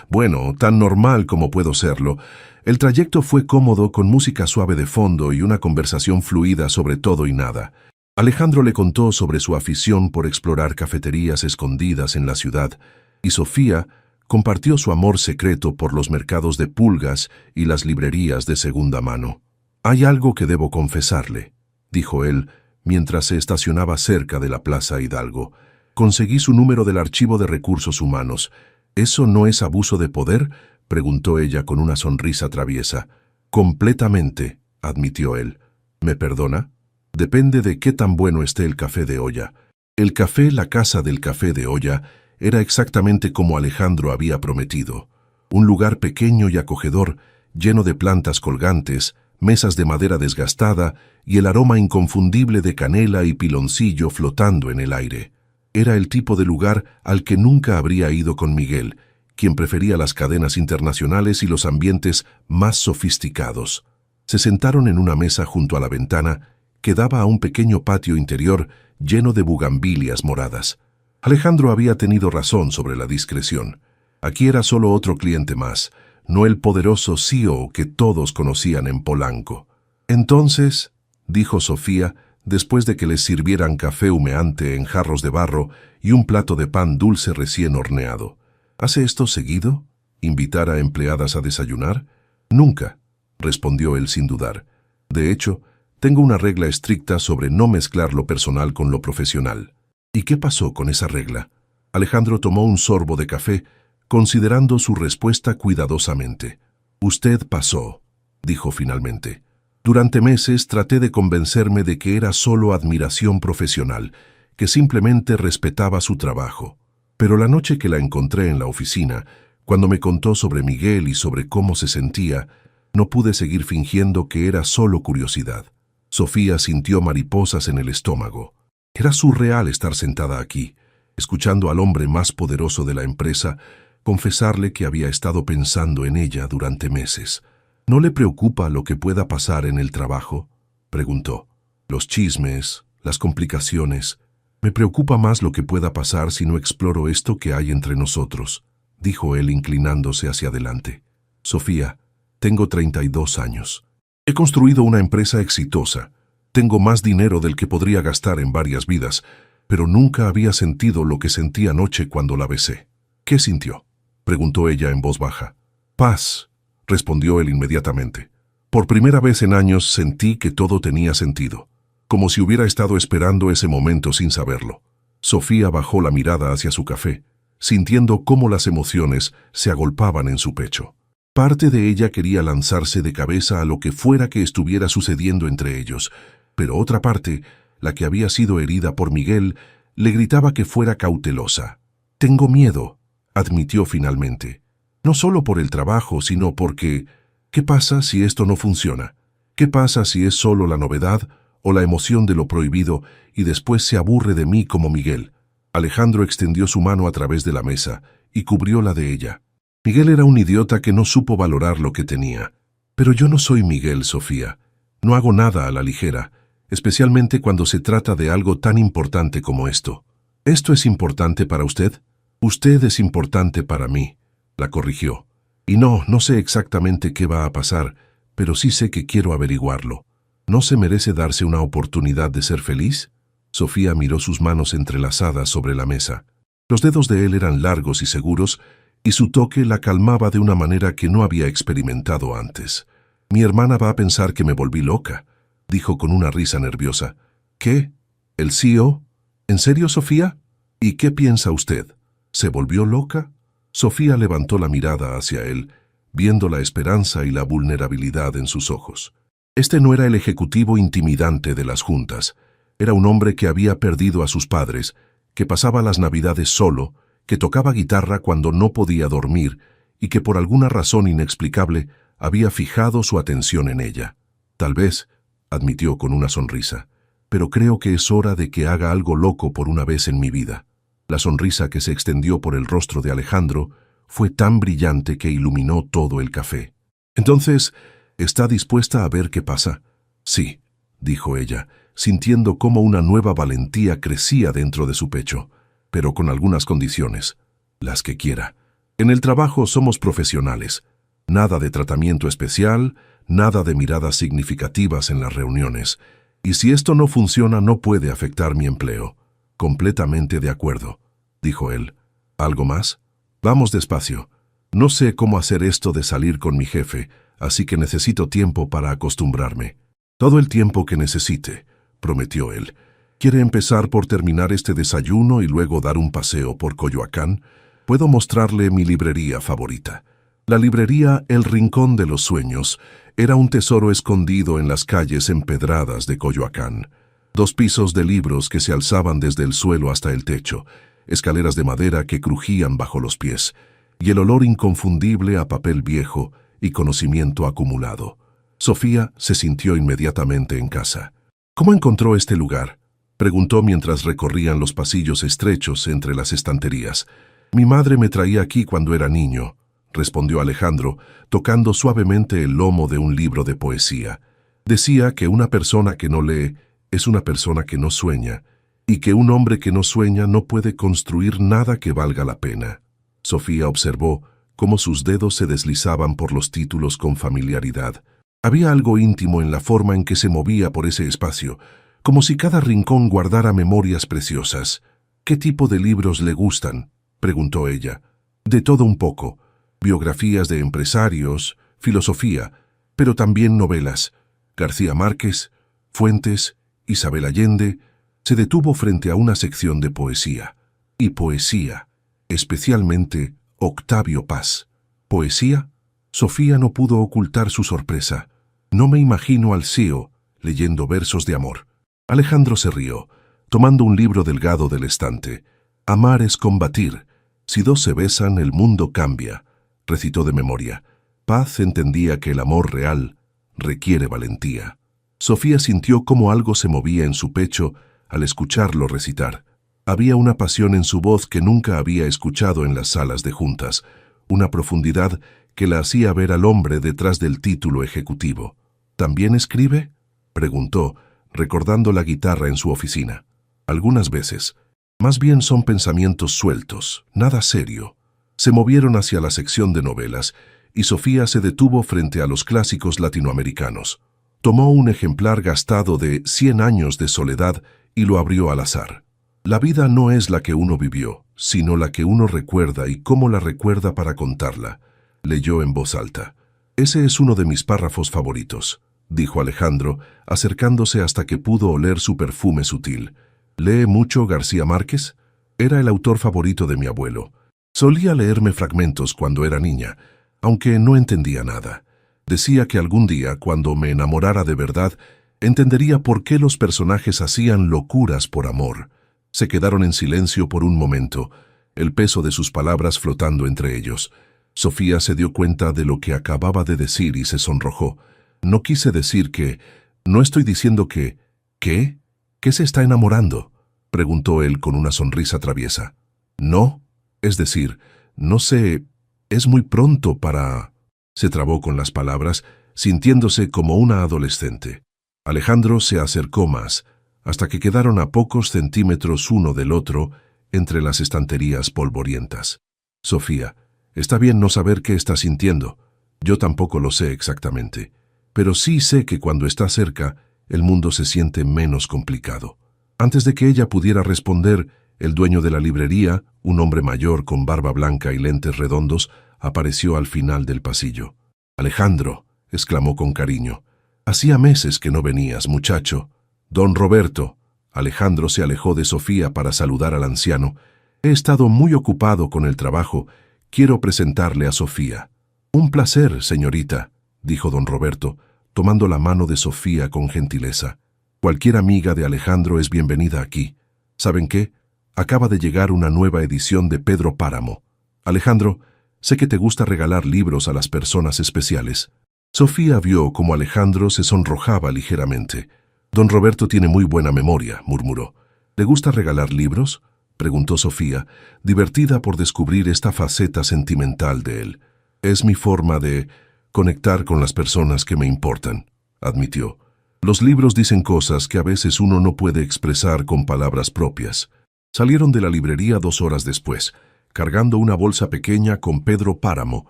«Bueno, tan normal como puedo serlo». El trayecto fue cómodo, con música suave de fondo y una conversación fluida sobre todo y nada. Alejandro le contó sobre su afición por explorar cafeterías escondidas en la ciudad, y Sofía compartió su amor secreto por los mercados de pulgas y las librerías de segunda mano. «Hay algo que debo confesarle», dijo él mientras se estacionaba cerca de la Plaza Hidalgo. «Conseguí su número del archivo de recursos humanos. ¿Eso no es abuso de poder?», preguntó ella con una sonrisa traviesa. «Completamente», admitió él. «¿Me perdona? Depende de qué tan bueno esté el café de olla». El café, la casa del café de olla, era exactamente como Alejandro había prometido. Un lugar pequeño y acogedor, lleno de plantas colgantes, mesas de madera desgastada y el aroma inconfundible de canela y piloncillo flotando en el aire. Era el tipo de lugar al que nunca habría ido con Miguel, quien prefería las cadenas internacionales y los ambientes más sofisticados. Se sentaron en una mesa junto a la ventana que daba a un pequeño patio interior lleno de bugambilias moradas. Alejandro había tenido razón sobre la discreción. Aquí era solo otro cliente más, no el poderoso CEO que todos conocían en Polanco. «Entonces», dijo Sofía, después de que les sirvieran café humeante en jarros de barro y un plato de pan dulce recién horneado. «¿Hace esto seguido? ¿Invitar a empleadas a desayunar?» «Nunca», respondió él sin dudar. «De hecho, tengo una regla estricta sobre no mezclar lo personal con lo profesional». «¿Y qué pasó con esa regla?» Alejandro tomó un sorbo de café, considerando su respuesta cuidadosamente. «Usted pasó», dijo finalmente. «Durante meses traté de convencerme de que era solo admiración profesional, que simplemente respetaba su trabajo. Pero la noche que la encontré en la oficina, cuando me contó sobre Miguel y sobre cómo se sentía, no pude seguir fingiendo que era solo curiosidad». Sofía sintió mariposas en el estómago. Era surreal estar sentada aquí, escuchando al hombre más poderoso de la empresa confesarle que había estado pensando en ella durante meses. «¿No le preocupa lo que pueda pasar en el trabajo?», preguntó. «Los chismes, las complicaciones. Me preocupa más lo que pueda pasar si no exploro esto que hay entre nosotros», dijo él inclinándose hacia adelante. «Sofía, tengo 32 años. He construido una empresa exitosa. Tengo más dinero del que podría gastar en varias vidas, pero nunca había sentido lo que sentí anoche cuando la besé». «¿Qué sintió?», preguntó ella en voz baja. «Paz», respondió él inmediatamente. «Por primera vez en años sentí que todo tenía sentido, como si hubiera estado esperando ese momento sin saberlo». Sofía bajó la mirada hacia su café, sintiendo cómo las emociones se agolpaban en su pecho. Parte de ella quería lanzarse de cabeza a lo que fuera que estuviera sucediendo entre ellos, pero otra parte, la que había sido herida por Miguel, le gritaba que fuera cautelosa. «Tengo miedo», admitió finalmente. «No solo por el trabajo, sino porque... ¿qué pasa si esto no funciona? ¿Qué pasa si es solo la novedad o la emoción de lo prohibido y después se aburre de mí como Miguel?» Alejandro extendió su mano a través de la mesa y cubrió la de ella. Miguel era un idiota que no supo valorar lo que tenía. «Pero yo no soy Miguel, Sofía. No hago nada a la ligera, especialmente cuando se trata de algo tan importante como esto». «¿Esto es importante para usted?» «Usted es importante para mí», la corrigió. Y no sé exactamente qué va a pasar, pero sí sé que quiero averiguarlo. ¿No se merece darse una oportunidad de ser feliz? Sofía miró sus manos entrelazadas sobre la mesa. Los dedos de él eran largos y seguros, y su toque la calmaba de una manera que no había experimentado antes. Mi hermana va a pensar que me volví loca, dijo con una risa nerviosa. ¿Qué? ¿El CEO? ¿En serio, Sofía? ¿Y qué piensa usted? ¿Se volvió loca? Sofía levantó la mirada hacia él, viendo la esperanza y la vulnerabilidad en sus ojos. Este no era el ejecutivo intimidante de las juntas. Era un hombre que había perdido a sus padres, que pasaba las navidades solo, que tocaba guitarra cuando no podía dormir y que por alguna razón inexplicable había fijado su atención en ella. Tal vez, admitió con una sonrisa, pero creo que es hora de que haga algo loco por una vez en mi vida. La sonrisa que se extendió por el rostro de Alejandro fue tan brillante que iluminó todo el café. Entonces, ¿está dispuesta a ver qué pasa? Sí, dijo ella, sintiendo cómo una nueva valentía crecía dentro de su pecho, pero con algunas condiciones, las que quiera. En el trabajo somos profesionales. Nada de tratamiento especial, nada de miradas significativas en las reuniones. Y si esto no funciona, no puede afectar mi empleo. Completamente de acuerdo, dijo él. ¿Algo más? Vamos despacio. No sé cómo hacer esto de salir con mi jefe, así que necesito tiempo para acostumbrarme. Todo el tiempo que necesite, prometió él. ¿Quiere empezar por terminar este desayuno y luego dar un paseo por Coyoacán? Puedo mostrarle mi librería favorita. La librería El Rincón de los Sueños era un tesoro escondido en las calles empedradas de Coyoacán. 2 pisos de libros que se alzaban desde el suelo hasta el techo, escaleras de madera que crujían bajo los pies, y el olor inconfundible a papel viejo y conocimiento acumulado. Sofía se sintió inmediatamente en casa. ¿Cómo encontró este lugar?, preguntó mientras recorrían los pasillos estrechos entre las estanterías. Mi madre me traía aquí cuando era niño, respondió Alejandro, tocando suavemente el lomo de un libro de poesía. Decía que una persona que no lee es una persona que no sueña, y que un hombre que no sueña no puede construir nada que valga la pena. Sofía observó cómo sus dedos se deslizaban por los títulos con familiaridad. Había algo íntimo en la forma en que se movía por ese espacio, como si cada rincón guardara memorias preciosas. ¿Qué tipo de libros le gustan?, preguntó ella. De todo un poco. Biografías de empresarios, filosofía, pero también novelas. García Márquez, Fuentes, Isabel Allende. Se detuvo frente a una sección de poesía. Y poesía, especialmente Octavio Paz. ¿Poesía? Sofía no pudo ocultar su sorpresa. No me imagino al CEO leyendo versos de amor. Alejandro se rió, tomando un libro delgado del estante. Amar es combatir. Si 2 se besan, el mundo cambia, recitó de memoria. Paz entendía que el amor real requiere valentía. Sofía sintió cómo algo se movía en su pecho al escucharlo recitar. Había una pasión en su voz que nunca había escuchado en las salas de juntas, una profundidad que la hacía ver al hombre detrás del título ejecutivo. ¿También escribe?, preguntó, recordando la guitarra en su oficina. Algunas veces. Más bien son pensamientos sueltos, nada serio. Se movieron hacia la sección de novelas, y Sofía se detuvo frente a los clásicos latinoamericanos. Tomó un ejemplar gastado de 100 años de soledad y lo abrió al azar. La vida no es la que uno vivió, sino la que uno recuerda y cómo la recuerda para contarla, leyó en voz alta. Ese es uno de mis párrafos favoritos, dijo Alejandro, acercándose hasta que pudo oler su perfume sutil. ¿Lee mucho García Márquez? Era el autor favorito de mi abuelo. Solía leerme fragmentos cuando era niña, aunque no entendía nada. Decía que algún día, cuando me enamorara de verdad, entendería por qué los personajes hacían locuras por amor. Se quedaron en silencio por un momento, el peso de sus palabras flotando entre ellos. Sofía se dio cuenta de lo que acababa de decir y se sonrojó. No quise decir que... No estoy diciendo que... ¿Qué? ¿Qué se está enamorando?, preguntó él con una sonrisa traviesa. No, es decir, no sé... Es muy pronto para... Se trabó con las palabras, sintiéndose como una adolescente. Alejandro se acercó más, hasta que quedaron a pocos centímetros uno del otro entre las estanterías polvorientas. Sofía, Está bien no saber qué está sintiendo. Yo tampoco lo sé exactamente. Pero sí sé que cuando está cerca, el mundo se siente menos complicado. Antes de que ella pudiera responder, el dueño de la librería, un hombre mayor con barba blanca y lentes redondos, apareció al final del pasillo. «Alejandro», exclamó con cariño. «Hacía meses que no venías, muchacho». «Don Roberto». Alejandro se alejó de Sofía para saludar al anciano. «He estado muy ocupado con el trabajo. Quiero presentarle a Sofía». «Un placer, señorita», dijo don Roberto, tomando la mano de Sofía con gentileza. «Cualquier amiga de Alejandro es bienvenida aquí. ¿Saben qué? Acaba de llegar una nueva edición de Pedro Páramo. Alejandro, sé que te gusta regalar libros a las personas especiales». Sofía vio cómo Alejandro se sonrojaba ligeramente. «Don Roberto tiene muy buena memoria», murmuró. «¿Le gusta regalar libros?», preguntó Sofía, divertida por descubrir esta faceta sentimental de él. «Es mi forma de conectar con las personas que me importan», admitió. «Los libros dicen cosas que a veces uno no puede expresar con palabras propias». Salieron de la librería 2 horas después, cargando una bolsa pequeña con Pedro Páramo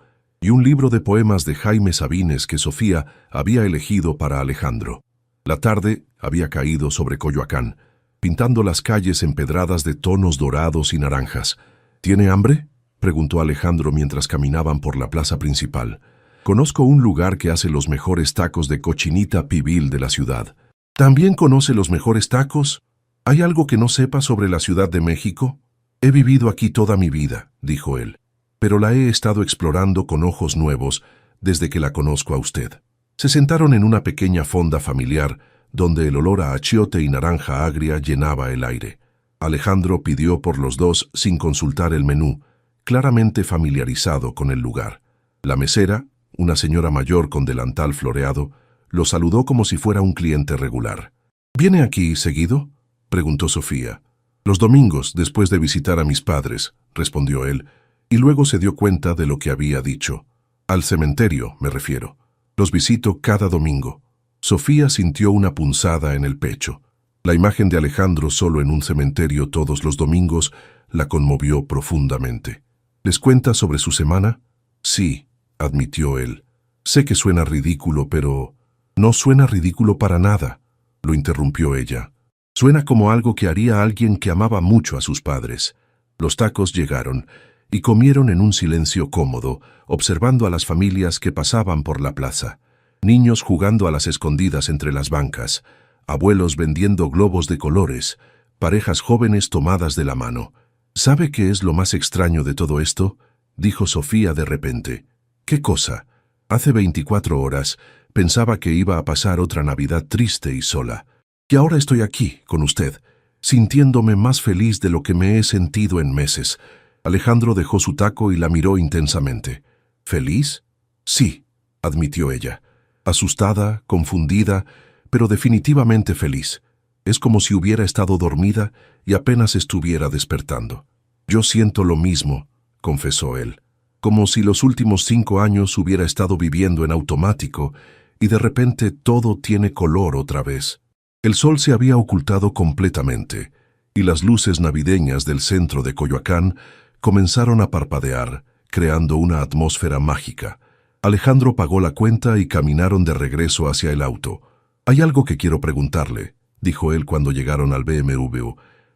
y un libro de poemas de Jaime Sabines que Sofía había elegido para Alejandro. La tarde había caído sobre Coyoacán, pintando las calles empedradas de tonos dorados y naranjas. «¿Tiene hambre?», preguntó Alejandro mientras caminaban por la plaza principal. «Conozco un lugar que hace los mejores tacos de cochinita pibil de la ciudad». «¿También conoce los mejores tacos? ¿Hay algo que no sepa sobre la Ciudad de México?» «He vivido aquí toda mi vida», dijo él, «pero la he estado explorando con ojos nuevos desde que la conozco a usted». Se sentaron en una pequeña fonda familiar, donde el olor a achiote y naranja agria llenaba el aire. Alejandro pidió por los dos sin consultar el menú, claramente familiarizado con el lugar. La mesera, una señora mayor con delantal floreado, lo saludó como si fuera un cliente regular. «¿Viene aquí seguido?», preguntó Sofía. «Los domingos, después de visitar a mis padres», respondió él, y luego se dio cuenta de lo que había dicho. «Al cementerio, me refiero. Los visito cada domingo». Sofía sintió una punzada en el pecho. La imagen de Alejandro solo en un cementerio todos los domingos la conmovió profundamente. «¿Les cuenta sobre su semana?». «Sí», admitió él. «Sé que suena ridículo, pero…». «No suena ridículo para nada», lo interrumpió ella. «Suena como algo que haría alguien que amaba mucho a sus padres». Los tacos llegaron y comieron en un silencio cómodo, observando a las familias que pasaban por la plaza. Niños jugando a las escondidas entre las bancas, abuelos vendiendo globos de colores, parejas jóvenes tomadas de la mano. «¿Sabe qué es lo más extraño de todo esto?», dijo Sofía de repente. «¿Qué cosa?». «Hace 24 horas pensaba que iba a pasar otra Navidad triste y sola. Y ahora estoy aquí, con usted, sintiéndome más feliz de lo que me he sentido en meses». Alejandro dejó su taco y la miró intensamente. «¿Feliz?». «Sí», admitió ella. Asustada, confundida, pero definitivamente feliz. Es como si hubiera estado dormida y apenas estuviera despertando. «Yo siento lo mismo», confesó él. «Como si los últimos 5 años hubiera estado viviendo en automático y de repente todo tiene color otra vez». El sol se había ocultado completamente y las luces navideñas del centro de Coyoacán comenzaron a parpadear, creando una atmósfera mágica. Alejandro pagó la cuenta y caminaron de regreso hacia el auto. «Hay algo que quiero preguntarle», dijo él cuando llegaron al BMW.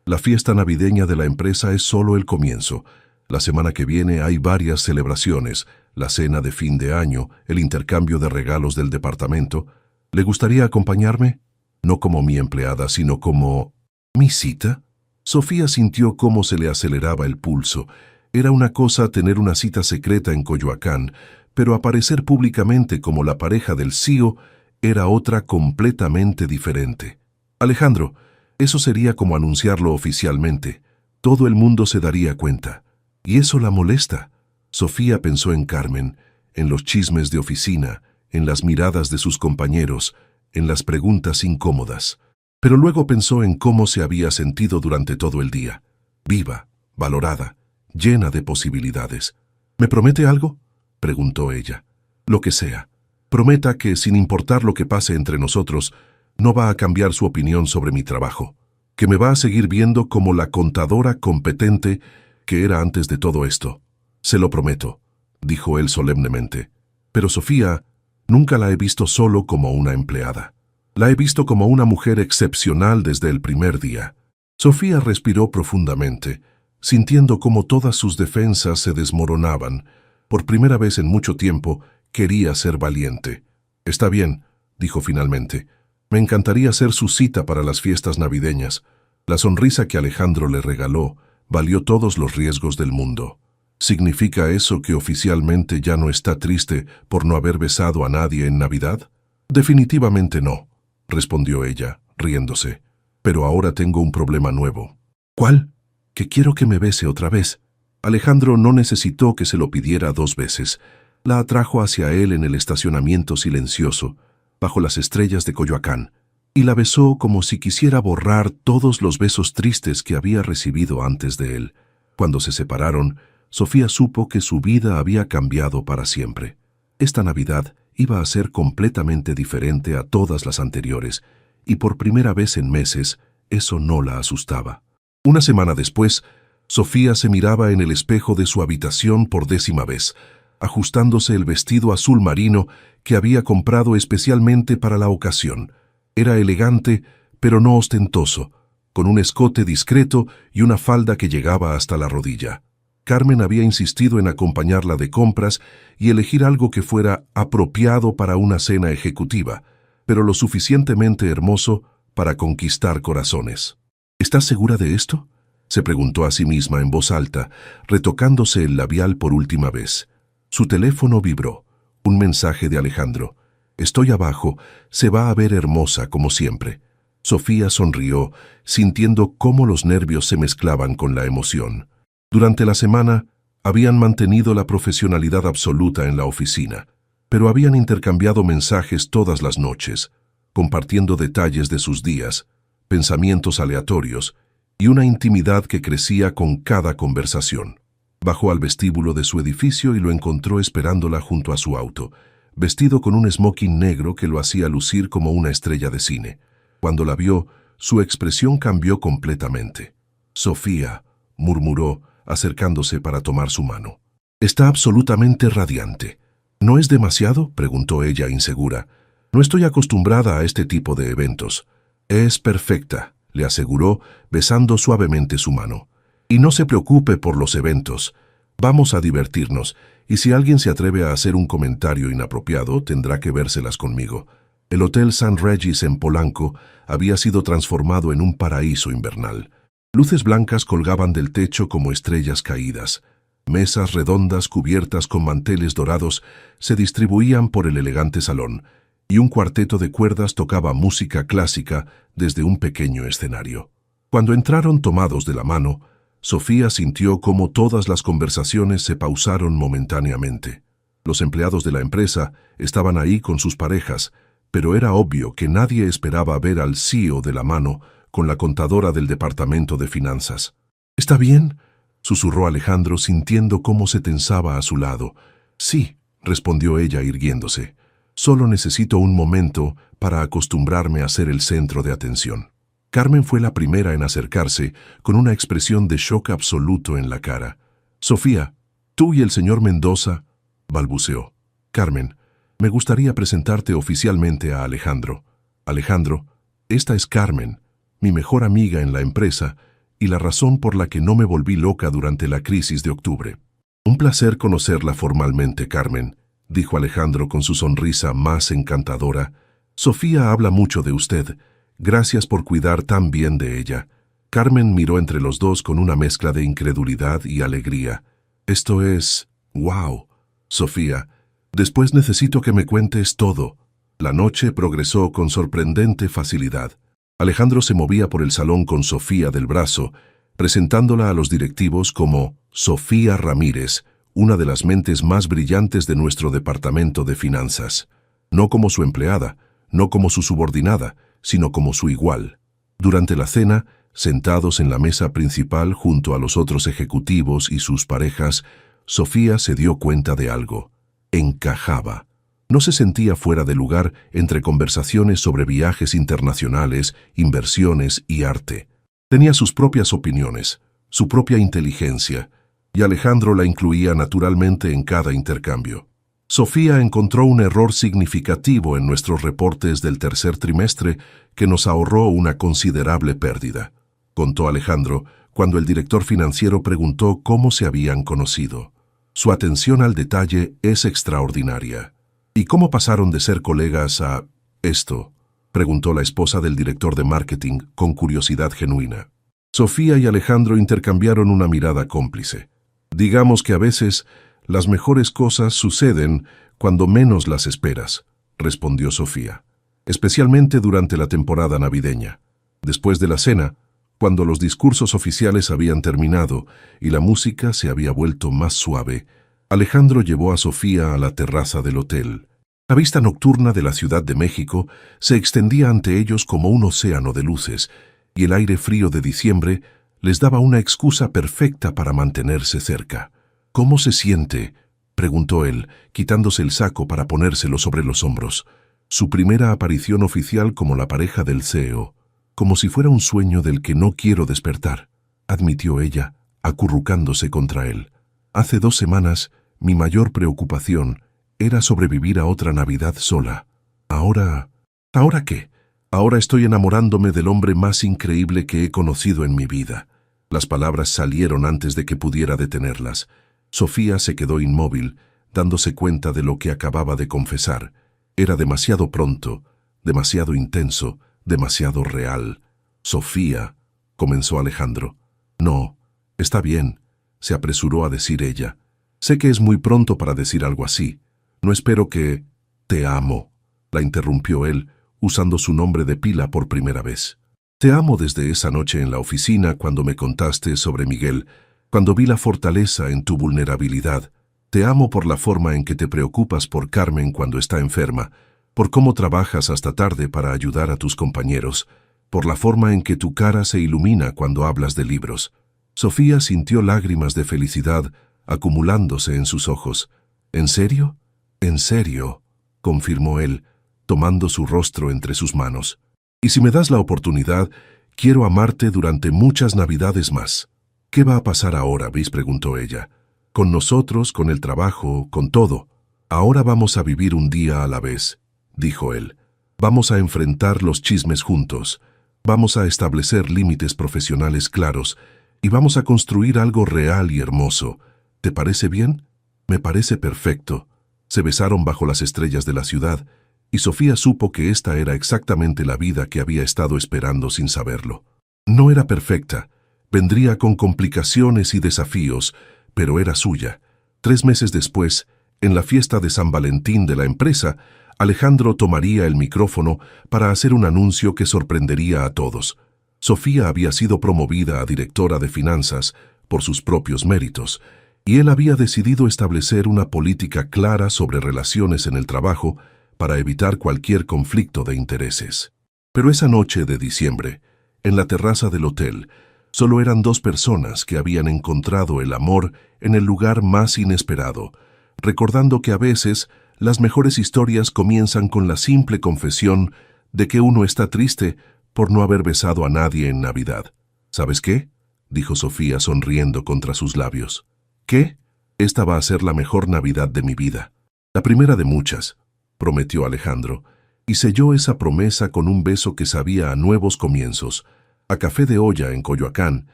«La fiesta navideña de la empresa es solo el comienzo. La semana que viene hay varias celebraciones, la cena de fin de año, el intercambio de regalos del departamento. ¿Le gustaría acompañarme? No como mi empleada, sino como… ¿Mi cita?». Sofía sintió cómo se le aceleraba el pulso. Era una cosa tener una cita secreta en Coyoacán, pero aparecer públicamente como la pareja del CEO era otra completamente diferente. «Alejandro, eso sería como anunciarlo oficialmente. Todo el mundo se daría cuenta. ¿Y eso la molesta?». Sofía pensó en Carmen, en los chismes de oficina, en las miradas de sus compañeros, en las preguntas incómodas. Pero luego pensó en cómo se había sentido durante todo el día. Viva, valorada, llena de posibilidades. «¿Me promete algo?», preguntó ella. «Lo que sea. Prometa que, sin importar lo que pase entre nosotros, no va a cambiar su opinión sobre mi trabajo. Que me va a seguir viendo como la contadora competente que era antes de todo esto. Se lo prometo». dijo él solemnemente. Pero Sofía, nunca la he visto solo como una empleada. La he visto como una mujer excepcional desde el primer día. Sofía respiró profundamente, sintiendo cómo todas sus defensas se desmoronaban. Por primera vez en mucho tiempo, quería ser valiente. «Está bien», dijo finalmente. «Me encantaría ser su cita para las fiestas navideñas». La sonrisa que Alejandro le regaló valió todos los riesgos del mundo. ¿Significa eso que oficialmente ya no está triste por no haber besado a nadie en Navidad? Definitivamente no, respondió ella, riéndose. Pero ahora tengo un problema nuevo. ¿Cuál? Que quiero que me bese otra vez. Alejandro no necesitó que se lo pidiera 2 veces. La atrajo hacia él en el estacionamiento silencioso, bajo las estrellas de Coyoacán, y la besó como si quisiera borrar todos los besos tristes que había recibido antes de él. Cuando se separaron, Sofía supo que su vida había cambiado para siempre. Esta Navidad iba a ser completamente diferente a todas las anteriores, y por primera vez en meses, eso no la asustaba. Una semana después, Sofía se miraba en el espejo de su habitación por 10ª vez, ajustándose el vestido azul marino que había comprado especialmente para la ocasión. Era elegante, pero no ostentoso, con un escote discreto y una falda que llegaba hasta la rodilla. Carmen había insistido en acompañarla de compras y elegir algo que fuera apropiado para una cena ejecutiva, pero lo suficientemente hermoso para conquistar corazones. «¿Estás segura de esto?», se preguntó a sí misma en voz alta, retocándose el labial por última vez. Su teléfono vibró. Un mensaje de Alejandro. «Estoy abajo, se va a ver hermosa como siempre». Sofía sonrió, sintiendo cómo los nervios se mezclaban con la emoción. Durante la semana, habían mantenido la profesionalidad absoluta en la oficina, pero habían intercambiado mensajes todas las noches, compartiendo detalles de sus días, pensamientos aleatorios y una intimidad que crecía con cada conversación. Bajó al vestíbulo de su edificio y lo encontró esperándola junto a su auto, vestido con un smoking negro que lo hacía lucir como una estrella de cine. Cuando la vio, su expresión cambió completamente. «Sofía», murmuró, acercándose para tomar su mano. «Está absolutamente radiante». «¿No es demasiado?», preguntó ella insegura. «No estoy acostumbrada a este tipo de eventos». «Es perfecta», le aseguró, besando suavemente su mano. «Y no se preocupe por los eventos. Vamos a divertirnos, y si alguien se atreve a hacer un comentario inapropiado, tendrá que vérselas conmigo». El Hotel St. Regis en Polanco había sido transformado en un paraíso invernal. Luces blancas colgaban del techo como estrellas caídas. Mesas redondas cubiertas con manteles dorados se distribuían por el elegante salón, y un cuarteto de cuerdas tocaba música clásica desde un pequeño escenario. Cuando entraron tomados de la mano, Sofía sintió cómo todas las conversaciones se pausaron momentáneamente. Los empleados de la empresa estaban ahí con sus parejas, pero era obvio que nadie esperaba ver al CEO de la mano con la contadora del departamento de finanzas. «¿Está bien?», susurró Alejandro sintiendo cómo se tensaba a su lado. «Sí», respondió ella irguiéndose. «Solo necesito un momento para acostumbrarme a ser el centro de atención». Carmen fue la primera en acercarse, con una expresión de shock absoluto en la cara. «Sofía, tú y el señor Mendoza», balbuceó. «Carmen, me gustaría presentarte oficialmente a Alejandro. Alejandro, esta es Carmen, mi mejor amiga en la empresa y la razón por la que no me volví loca durante la crisis de octubre». «Un placer conocerla formalmente, Carmen», dijo Alejandro con su sonrisa más encantadora. «Sofía habla mucho de usted. Gracias por cuidar tan bien de ella». Carmen miró entre los dos con una mezcla de incredulidad y alegría. «Esto es... ¡wow! Sofía, después necesito que me cuentes todo». La noche progresó con sorprendente facilidad. Alejandro se movía por el salón con Sofía del brazo, presentándola a los directivos como Sofía Ramírez, una de las mentes más brillantes de nuestro departamento de finanzas. No como su empleada, no como su subordinada, sino como su igual. Durante la cena, sentados en la mesa principal junto a los otros ejecutivos y sus parejas, Sofía se dio cuenta de algo. Encajaba. No se sentía fuera de lugar entre conversaciones sobre viajes internacionales, inversiones y arte. Tenía sus propias opiniones, su propia inteligencia. y Alejandro la incluía naturalmente en cada intercambio. Sofía encontró un error significativo en nuestros reportes del tercer trimestre que nos ahorró una considerable pérdida, contó Alejandro cuando el director financiero preguntó cómo se habían conocido. Su atención al detalle es extraordinaria. ¿Y cómo pasaron de ser colegas a esto?, preguntó la esposa del director de marketing con curiosidad genuina. Sofía y Alejandro intercambiaron una mirada cómplice. Digamos que a veces las mejores cosas suceden cuando menos las esperas, respondió Sofía, especialmente durante la temporada navideña. Después de la cena, cuando los discursos oficiales habían terminado y la música se había vuelto más suave, Alejandro llevó a Sofía a la terraza del hotel. La vista nocturna de la Ciudad de México se extendía ante ellos como un océano de luces, y el aire frío de diciembre les daba una excusa perfecta para mantenerse cerca. «¿Cómo se siente?», preguntó él, quitándose el saco para ponérselo sobre los hombros. Su primera aparición oficial como la pareja del CEO. «Como si fuera un sueño del que no quiero despertar», admitió ella, acurrucándose contra él. «Hace 2 semanas, mi mayor preocupación era sobrevivir a otra Navidad sola. Ahora... ¿Ahora qué? Ahora estoy enamorándome del hombre más increíble que he conocido en mi vida». Las palabras salieron antes de que pudiera detenerlas. Sofía se quedó inmóvil, dándose cuenta de lo que acababa de confesar. Era demasiado pronto, demasiado intenso, demasiado real. «Sofía», comenzó Alejandro. «No, está bien», se apresuró a decir ella. «Sé que es muy pronto para decir algo así. No espero que... Te amo», la interrumpió él, usando su nombre de pila por primera vez. «Te amo desde esa noche en la oficina cuando me contaste sobre Miguel, cuando vi la fortaleza en tu vulnerabilidad. Te amo por la forma en que te preocupas por Carmen cuando está enferma, por cómo trabajas hasta tarde para ayudar a tus compañeros, por la forma en que tu cara se ilumina cuando hablas de libros». Sofía sintió lágrimas de felicidad acumulándose en sus ojos. «¿En serio? «En serio», confirmó él, tomando su rostro entre sus manos. «Y si me das la oportunidad, quiero amarte durante muchas Navidades más». «¿Qué va a pasar ahora?», preguntó ella. «Con nosotros, con el trabajo, con todo. Ahora vamos a vivir un día a la vez», dijo él. «Vamos a enfrentar los chismes juntos. Vamos a establecer límites profesionales claros y vamos a construir algo real y hermoso. ¿Te parece bien?» «Me parece perfecto». Se besaron bajo las estrellas de la ciudad, y Sofía supo que esta era exactamente la vida que había estado esperando sin saberlo. No era perfecta, vendría con complicaciones y desafíos, pero era suya. 3 meses después, en la fiesta de San Valentín de la empresa, Alejandro tomaría el micrófono para hacer un anuncio que sorprendería a todos. Sofía había sido promovida a directora de finanzas por sus propios méritos, y él había decidido establecer una política clara sobre relaciones en el trabajo para evitar cualquier conflicto de intereses. Pero esa noche de diciembre, en la terraza del hotel, solo eran 2 personas que habían encontrado el amor en el lugar más inesperado, recordando que a veces las mejores historias comienzan con la simple confesión de que uno está triste por no haber besado a nadie en Navidad. «¿Sabes qué?», dijo Sofía sonriendo contra sus labios. «¿Qué? Esta va a ser la mejor Navidad de mi vida. La primera de muchas», prometió Alejandro, y selló esa promesa con un beso que sabía a nuevos comienzos, a café de olla en Coyoacán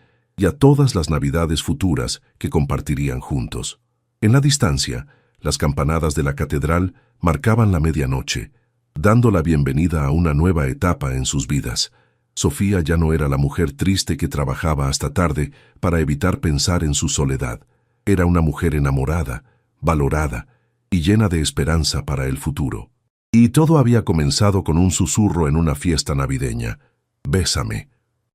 y a todas las Navidades futuras que compartirían juntos. En la distancia, las campanadas de la catedral marcaban la medianoche, dando la bienvenida a una nueva etapa en sus vidas. Sofía ya no era la mujer triste que trabajaba hasta tarde para evitar pensar en su soledad. Era una mujer enamorada, valorada y llena de esperanza para el futuro. Y todo había comenzado con un susurro en una fiesta navideña. «Bésame»,